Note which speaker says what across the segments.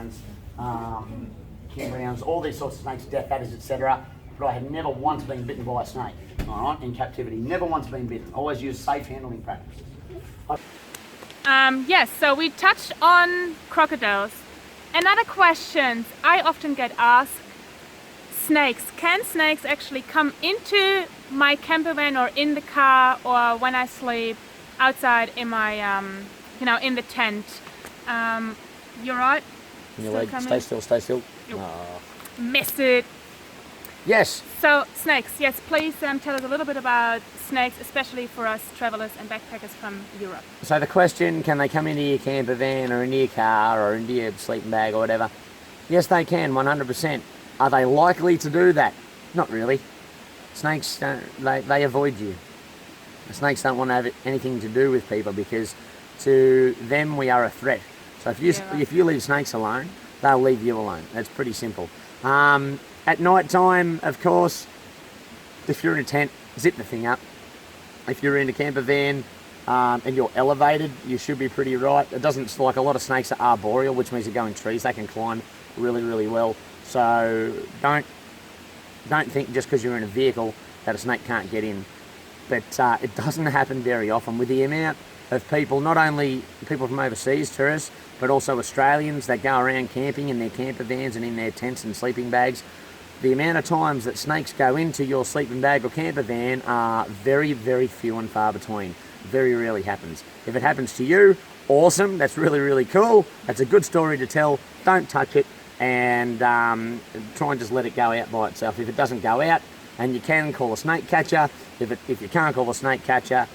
Speaker 1: browns, cambrians, all these sorts of snakes, death adders, etc. But I had never once been bitten by a snake, all right, in captivity. Never once been bitten. Always used safe handling practices.
Speaker 2: Yes, so we touched on crocodiles. Another question I often get asked, snakes. Can snakes actually come into my camper van or in the car or when I sleep outside in my, in the tent? You're right?
Speaker 1: Your leg, stay still, stay still. Oh.
Speaker 2: Missed it.
Speaker 1: Yes.
Speaker 2: So snakes, yes, please tell us a little bit about snakes, especially for us travellers and backpackers from Europe.
Speaker 1: So the question, can they come into your camper van or into your car or into your sleeping bag or whatever? Yes, they can, 100%. Are they likely to do that? Not really. Snakes, they avoid you. The snakes don't want to have anything to do with people because to them we are a threat. So if you leave snakes alone, they'll leave you alone. That's pretty simple. At night time, of course, if you're in a tent, zip the thing up. If you're in a camper van and you're elevated, you should be pretty right. It doesn't, like a lot of snakes are arboreal, which means they go in trees. They can climb really, really well. So don't think just because you're in a vehicle that a snake can't get in. But it doesn't happen very often with the amount of people, not only people from overseas, tourists, but also Australians that go around camping in their camper vans and in their tents and sleeping bags. The amount of times that snakes go into your sleeping bag or camper van are very, very few and far between. Very rarely happens. If it happens to you, awesome, that's really, really cool. That's a good story to tell. Don't touch it and try and just let it go out by itself. If it doesn't go out, and you can call a snake catcher. If you can't call a snake catcher,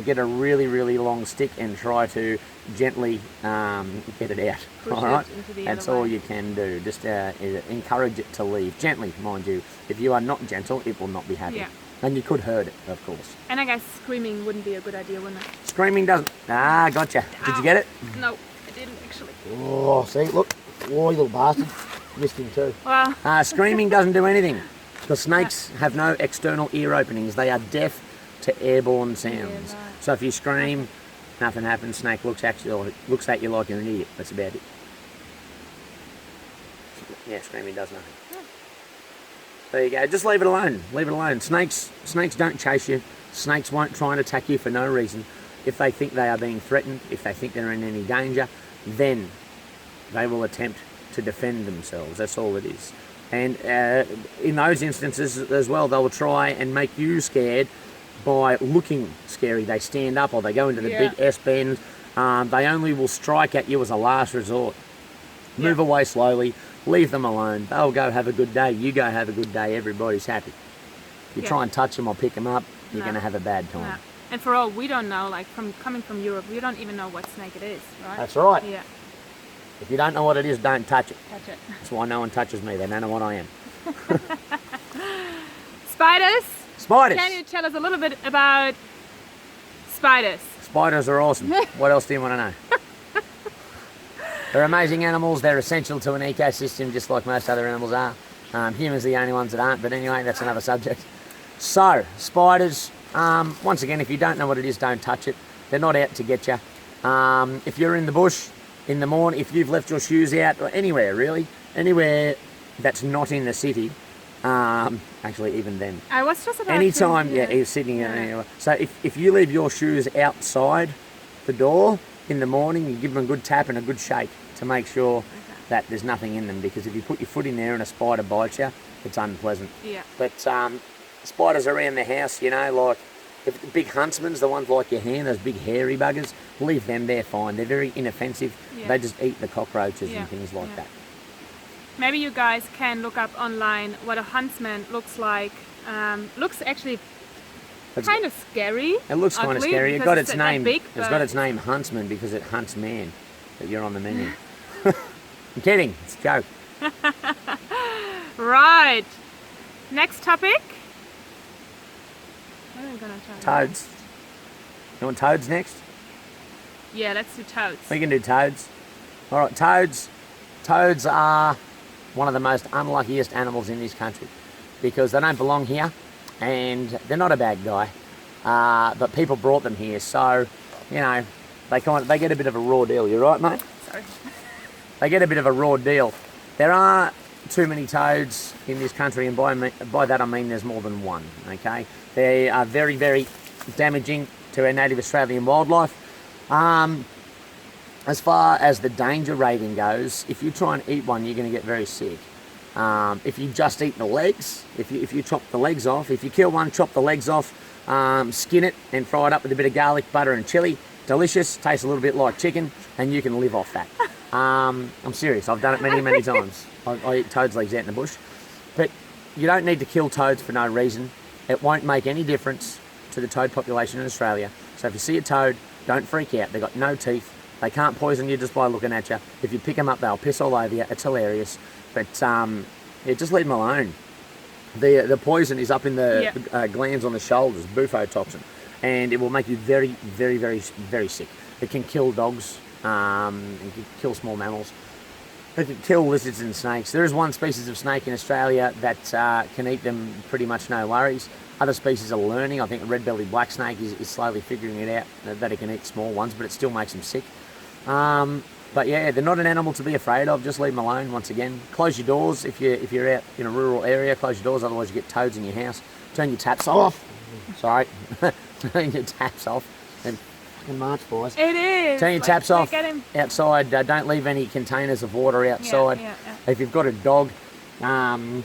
Speaker 1: get a really, really long stick and try to gently get it out.
Speaker 2: Push
Speaker 1: all right,
Speaker 2: that's
Speaker 1: all you can do. Just encourage it to leave gently, mind you. If you are not gentle, it will not be happy.
Speaker 2: Yeah.
Speaker 1: And you could hurt it, of course.
Speaker 2: And I guess screaming wouldn't be a good idea, wouldn't it?
Speaker 1: Screaming doesn't. Ah, gotcha. Did you get it?
Speaker 2: No, I didn't actually.
Speaker 1: Oh, see, look. Oh, you little bastard. Missed him too.
Speaker 2: Well.
Speaker 1: Screaming doesn't do anything. Because snakes have no external ear openings. They are deaf to airborne sounds.
Speaker 2: Yeah, right.
Speaker 1: So if you scream, nothing happens. Snake looks at you like you're an idiot. That's about it. Yeah, screaming does nothing.
Speaker 2: Yeah.
Speaker 1: There you go. Just leave it alone. Leave it alone. Snakes don't chase you. Snakes won't try and attack you for no reason. If they think they are being threatened, if they think they're in any danger, then they will attempt to defend themselves. That's all it is. And in those instances as well, they will try and make you scared by looking scary. They stand up or they go into the big S-bend. They only will strike at you as a last resort. Move away slowly, leave them alone. They'll go have a good day. You go have a good day. Everybody's happy. If you try and touch them or pick them up, you're going to have a bad time.
Speaker 2: No. And for all we don't know, like coming from Europe, we don't even know what snake it is, right?
Speaker 1: That's right.
Speaker 2: Yeah.
Speaker 1: If you don't know what it is, don't touch it.
Speaker 2: Touch it.
Speaker 1: That's why no one touches me. They don't know what I am.
Speaker 2: Spiders?
Speaker 1: Spiders.
Speaker 2: Can you tell us a little bit about spiders?
Speaker 1: Spiders are awesome. What else do you want to know? They're amazing animals. They're essential to an ecosystem, just like most other animals are. Humans are the only ones that aren't, but anyway, that's another subject. So, spiders, once again, if you don't know what it is, don't touch it. They're not out to get you. If you're in the bush in the morning, if you've left your shoes out, or anywhere really, anywhere that's not in the city, actually even then.
Speaker 2: I was just about
Speaker 1: anytime,
Speaker 2: to,
Speaker 1: he's sitting anywhere. So if you leave your shoes outside the door in the morning, you give them a good tap and a good shake to make sure that there's nothing in them, because if you put your foot in there and a spider bites you, it's unpleasant.
Speaker 2: Yeah.
Speaker 1: But spiders around the house, like if the big huntsmans, the ones like your hand, those big hairy buggers, leave them, they're fine. They're very inoffensive.
Speaker 2: Yeah.
Speaker 1: They just eat the cockroaches and things like that.
Speaker 2: Maybe you guys can look up online what a huntsman looks like. Looks actually kind of scary.
Speaker 1: It looks kind of scary. It got its name.
Speaker 2: Big,
Speaker 1: it's got its name Huntsman because it hunts man. But you're on the menu. I'm kidding. It's a joke.
Speaker 2: Right. Next topic. What are we gonna try?
Speaker 1: Toads. You want toads next?
Speaker 2: Yeah, let's do toads.
Speaker 1: We can do toads. All right, toads. Toads are one of the most unluckiest animals in this country because they don't belong here and they're not a bad guy, but people brought them here, so they get a bit of a raw deal. You right, mate?
Speaker 2: Sorry.
Speaker 1: they get a bit of a raw deal. There are too many toads in this country, and by that I mean there's more than one, okay? They are very, very damaging to our native Australian wildlife. As far as the danger rating goes, if you try and eat one, you're going to get very sick. If you just eat the legs, if you chop the legs off, if you kill one, chop the legs off, skin it and fry it up with a bit of garlic, butter and chilli, delicious, tastes a little bit like chicken, and you can live off that. I'm serious, I've done it many, many times. I eat toad's legs out in the bush. But you don't need to kill toads for no reason. It won't make any difference to the toad population in Australia. So if you see a toad, don't freak out. They've got no teeth. They can't poison you just by looking at you. If you pick them up, they'll piss all over you. It's hilarious. But yeah, just leave them alone. The poison is up in the glands on the shoulders, bufotoxin, and it will make you very, very, very, very sick. It can kill dogs, it can kill small mammals. It can kill lizards and snakes. There is one species of snake in Australia that can eat them pretty much no worries. Other species are learning. I think a red-bellied black snake is slowly figuring it out, that it can eat small ones, but it still makes them sick. But yeah, they're not an animal to be afraid of. Just leave them alone. Once again, close your doors if you're out in a rural area. Close your doors, otherwise you get toads in your house. Turn your taps off. Sorry, turn your taps off. And fucking March, boys.
Speaker 2: It is.
Speaker 1: Turn your taps off outside. Don't leave any containers of water outside.
Speaker 2: Yeah.
Speaker 1: If you've got a dog, and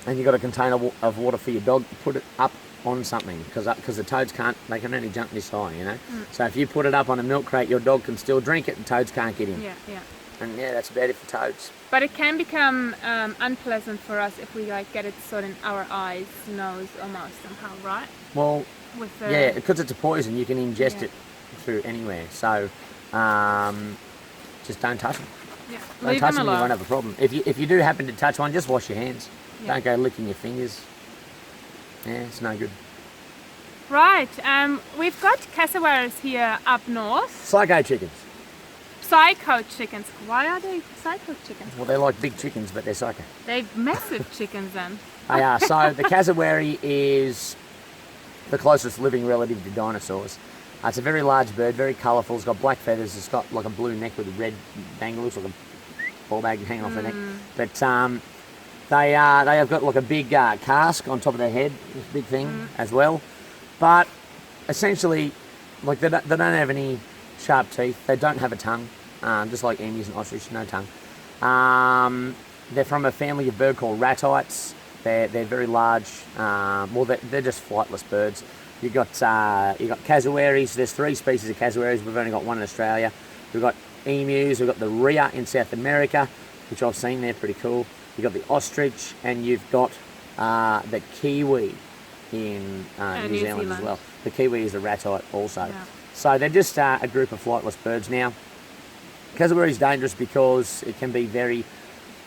Speaker 1: you've got a container of water for your dog, put it up on something, because the toads they can only jump this high, you know. So if you put it up on a milk crate, your dog can still drink it and toads can't get in.
Speaker 2: Yeah.
Speaker 1: And yeah, that's about it for toads.
Speaker 2: But it can become unpleasant for us if we get it sort of in our eyes, nose, almost somehow, right?
Speaker 1: Well,
Speaker 2: with the...
Speaker 1: yeah, because it's a poison, you can ingest it through anywhere. So just don't touch them.
Speaker 2: Yeah.
Speaker 1: Don't touch them, you won't have a problem. If you do happen to touch one, just wash your hands.
Speaker 2: Yeah.
Speaker 1: Don't go licking your fingers. Yeah, it's no good.
Speaker 2: Right, we've got cassowaries here up north.
Speaker 1: Psycho chickens.
Speaker 2: Psycho chickens. Why are they psycho chickens?
Speaker 1: Well, they're like big chickens, but they're psycho.
Speaker 2: They're massive chickens then.
Speaker 1: They are. So the cassowary is the closest living relative to dinosaurs. It's a very large bird, very colourful. It's got black feathers. It's got like a blue neck with a red bangle. Looks like a ball bag hanging off the neck. But they have got like a big casque on top of their head, this big thing as well. But essentially, like they don't have any sharp teeth. They don't have a tongue, just like emus and ostrich, no tongue. They're from a family of bird called ratites. They're very large. Well, they're just flightless birds. You got cassowaries. There's 3 species of cassowaries. We've only got one in Australia. We've got emus. We've got the rhea in South America, which I've seen. They're pretty cool. You've got the ostrich, and you've got the kiwi in New Zealand as well. The kiwi is a ratite also. Yeah. So they're just a group of flightless birds now. Cassowary is dangerous because it can be very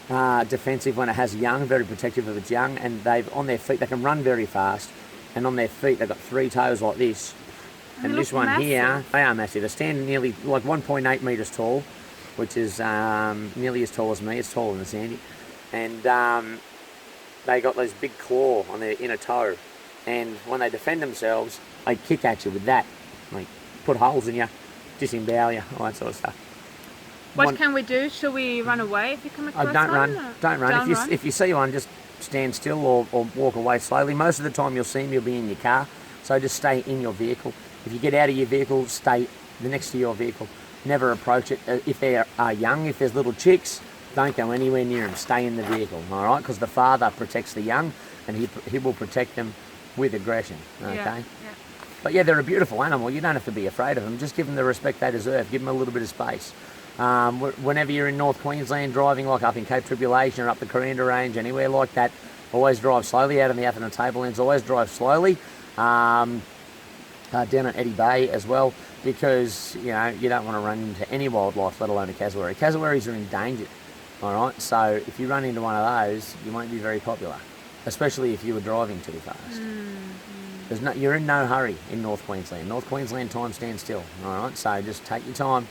Speaker 1: defensive when it has young, very protective of its young, and on their feet, they can run very fast, and on their feet they've got 3 toes like this. And this one massive. Here, they are massive. They stand nearly like 1.8 metres tall, which is nearly as tall as me. It's taller than Sandy. And they got those big claw on their inner toe, and when they defend themselves, they kick at you with that. Like put holes in you, disembowel you, all that sort of stuff.
Speaker 2: What can we do? Should we run away if you come across
Speaker 1: don't
Speaker 2: one?
Speaker 1: Don't run. If you see one, just stand still or walk away slowly. Most of the time you'll see them, you'll be in your car, so just stay in your vehicle. If you get out of your vehicle, stay next to your vehicle. Never approach it. If they are young, if there's little chicks, don't go anywhere near them. Stay in the vehicle, all right? Because the father protects the young, and he will protect them with aggression, okay?
Speaker 2: Yeah.
Speaker 1: But yeah, they're a beautiful animal. You don't have to be afraid of them. Just give them the respect they deserve. Give them a little bit of space. Whenever you're in North Queensland driving, like up in Cape Tribulation or up the Corinda Range, anywhere like that, always drive slowly. Out on the Atherton Tablelands, always drive slowly. Down at Eddy Bay as well, because you don't want to run into any wildlife, let alone a cassowary. Cassowaries are endangered, all right? So if you run into one of those, you won't be very popular, especially if you were driving too fast. You're in no hurry in North Queensland. North Queensland time stands still, all right? So just take your time,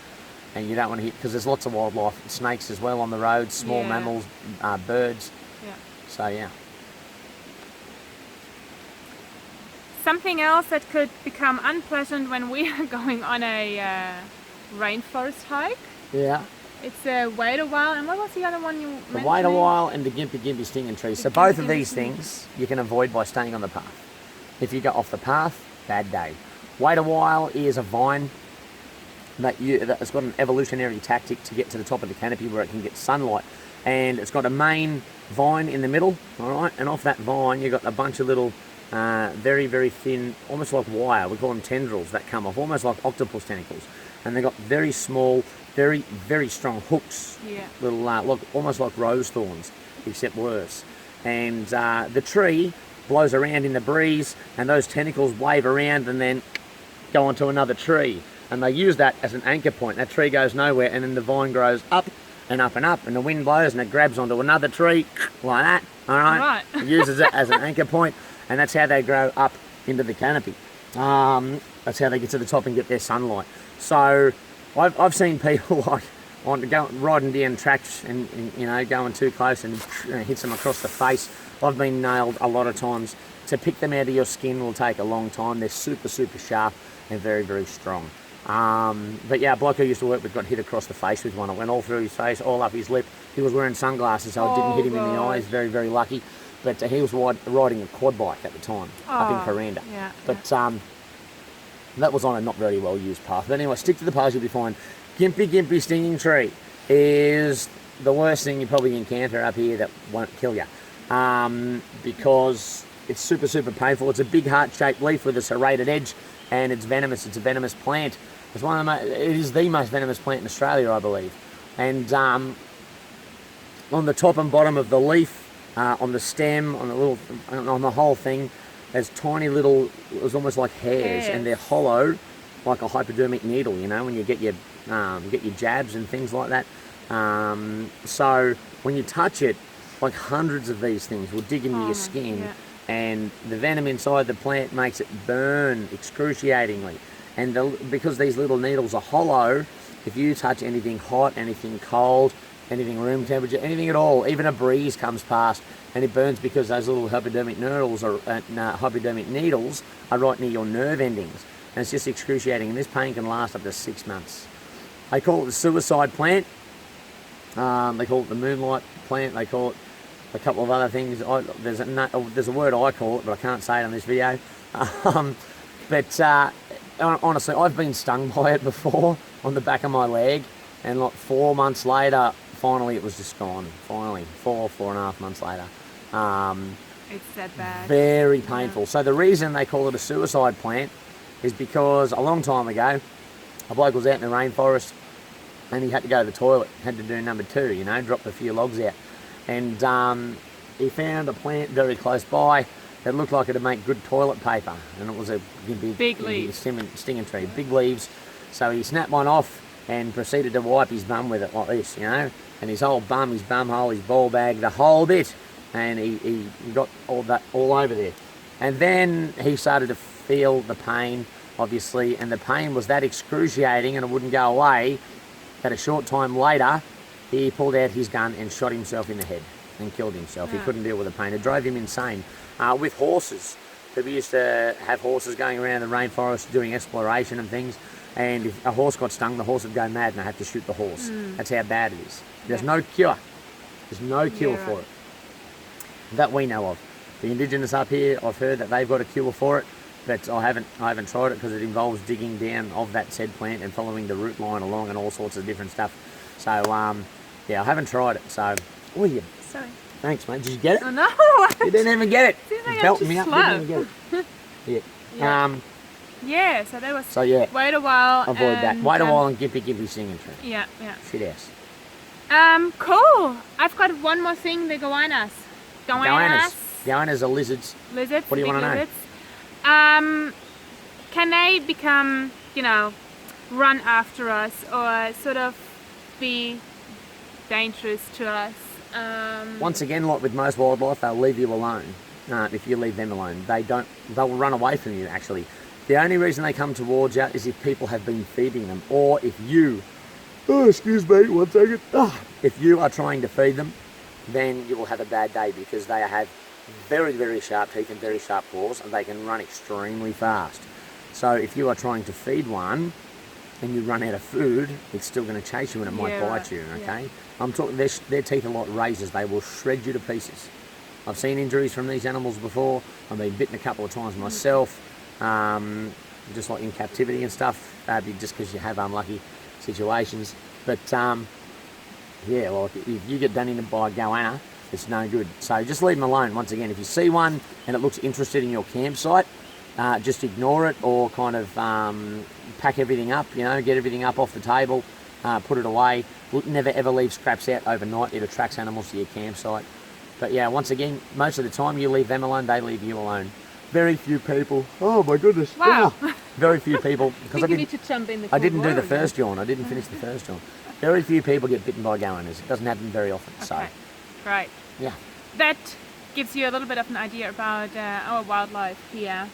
Speaker 1: and you don't want to hit, because there's lots of wildlife, snakes as well on the roads, small mammals, birds. Yeah. So yeah.
Speaker 2: Something else that could become unpleasant when we are going on a rainforest hike.
Speaker 1: Yeah.
Speaker 2: It's a Wait-a-While, and what was the other one you
Speaker 1: The
Speaker 2: mentioned?
Speaker 1: Wait-a-While and the Gimpy stinging tree. So both of these things you can avoid by staying on the path. If you go off the path, bad day. Wait-a-While is a vine that's got an evolutionary tactic to get to the top of the canopy where it can get sunlight. And it's got a main vine in the middle, all right? And off that vine, you've got a bunch of little, very, very thin, almost like wire. We call them tendrils that come off, almost like octopus tentacles. And they've got very small, very, very strong hooks.
Speaker 2: Yeah.
Speaker 1: Little, look, almost like rose thorns, except worse. And the tree blows around in the breeze, and those tentacles wave around and then go onto another tree. And they use that as an anchor point. That tree goes nowhere, and then the vine grows up and up and up, and the wind blows and it grabs onto another tree like that. All right.
Speaker 2: Right.
Speaker 1: It uses it as an anchor point, and that's how they grow up into the canopy. That's how they get to the top and get their sunlight. So I've seen people like riding down tracks and you know, going too close and hits them across the face. I've been nailed a lot of times. To pick them out of your skin will take a long time. They're super, super sharp and very, very strong. But yeah, a bloke I used to work with got hit across the face with one. It went all through his face, all up his lip. He was wearing sunglasses, so it didn't hit him in the eyes. Very, very lucky. But he was riding a quad bike at the time up in Coranda.
Speaker 2: Yeah,
Speaker 1: but that was on a not very well used path. But anyway, stick to the path, you'll be fine. Gimpy stinging tree is the worst thing you probably encounter up here that won't kill you. Because it's super, super painful. It's a big heart-shaped leaf with a serrated edge, and it's venomous. It's a venomous plant. It's it is the most venomous plant in Australia, I believe. And on the top and bottom of the leaf, on the stem, on the whole thing, there's tiny little, it's almost like hairs, and they're hollow, like a hypodermic needle. You know, when you get your jabs and things like that. So when you touch it, like hundreds of these things will dig into your skin.
Speaker 2: Yeah.
Speaker 1: And the venom inside the plant makes it burn excruciatingly. And because these little needles are hollow, if you touch anything hot, anything cold, anything room temperature, anything at all, even a breeze comes past and it burns because those little hypodermic needles are right near your nerve endings. And it's just excruciating. And this pain can last up to 6 months. They call it the suicide plant. They call it the moonlight plant. They call it a couple of other things. There's a word I call it, but I can't say it on this video. But honestly, I've been stung by it before on the back of my leg, and like 4 months later, finally it was just gone. Finally, 4.5 months later.
Speaker 2: It's that bad.
Speaker 1: Very painful. Yeah. So the reason they call it a suicide plant is because a long time ago, a bloke was out in the rainforest and he had to go to the toilet, had to do number 2, you know, dropped a few logs out. And he found a plant very close by that looked like it'd make good toilet paper, and it was a big leaves, stinging tree, big leaves. So he snapped one off and proceeded to wipe his bum with it like this, you know, and his whole bum, his bum hole, his ball bag, the whole bit, and he got all that all over there. And then he started to feel the pain, obviously, and the pain was that excruciating and it wouldn't go away that a short time later he pulled out his gun and shot himself in the head and killed himself. He couldn't deal with the pain. It drove him insane. With horses, people used to have horses going around the rainforest doing exploration and things, and if a horse got stung, the horse would go mad and they had to shoot the horse. That's how bad it is. There's no cure. There's no cure for it that we know of. The Indigenous up here, I've heard that they've got a cure for it, but I haven't tried it because it involves digging down of that said plant and following the root line along and all sorts of different stuff. So yeah, I haven't tried it. So,
Speaker 2: Sorry.
Speaker 1: Thanks, mate. Did you get it?
Speaker 2: Oh no!
Speaker 1: You didn't even get it.
Speaker 2: Seems like
Speaker 1: Belting me up. Didn't even get it. Yeah.
Speaker 2: Yeah. So that was.
Speaker 1: So yeah.
Speaker 2: Wait-a-While.
Speaker 1: Avoid that. Wait-a-while and gimpy singing tree.
Speaker 2: Yeah.
Speaker 1: Shit ass.
Speaker 2: Cool. I've got one more thing. The goannas.
Speaker 1: Goannas are lizards.
Speaker 2: Lizards.
Speaker 1: What do you want to
Speaker 2: know? Can they become, run after us or sort of be dangerous to us?
Speaker 1: Once again, like with most wildlife, they'll leave you alone. If you leave them alone, they'll run away from you. Actually, the only reason they come towards you is if people have been feeding them, or if you, excuse me, 1 second. If you are trying to feed them, then you will have a bad day because they have very, very sharp teeth and very sharp claws, and they can run extremely fast. So if you are trying to feed one, and you run out of food, it's still going to chase you and it might
Speaker 2: Yeah,
Speaker 1: bite you,
Speaker 2: right.
Speaker 1: okay? I'm talking, their teeth are like razors. They will shred you to pieces. I've seen injuries from these animals before. I've been bitten a couple of times myself, just like in captivity and stuff, just because you have unlucky situations. But yeah, well, if you get done in by a goanna, it's no good. So just leave them alone. Once again, if you see one and it looks interested in your campsite, just ignore it, or kind of pack everything up, you know, get everything up off the table, put it away. Never ever leave scraps out overnight. It attracts animals to your campsite. But yeah, once again, most of the time you leave them alone, they leave you alone. Very few people. Oh my goodness.
Speaker 2: Wow.
Speaker 1: Very few people.
Speaker 2: I think you need to jump in the
Speaker 1: I didn't do the
Speaker 2: water again.
Speaker 1: first yawn. I didn't finish the first yawn. Very few people get bitten by goannas. It doesn't happen very often. So
Speaker 2: Okay, right.
Speaker 1: yeah.
Speaker 2: That gives you a little bit of an idea about our wildlife here.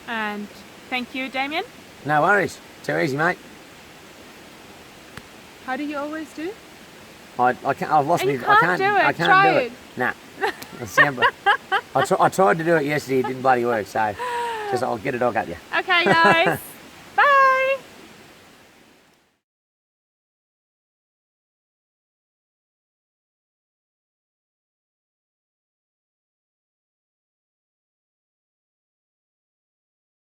Speaker 2: And thank you, Damian.
Speaker 1: No worries. Too easy, mate.
Speaker 2: How do you always do?
Speaker 1: I can't. I've lost
Speaker 2: And
Speaker 1: me.
Speaker 2: you
Speaker 1: I
Speaker 2: can't
Speaker 1: can't
Speaker 2: do it.
Speaker 1: I can't
Speaker 2: Try
Speaker 1: do
Speaker 2: it.
Speaker 1: it. Nah. I tried to do it yesterday. It didn't bloody work. So just I'll get a dog at you.
Speaker 2: Okay, guys.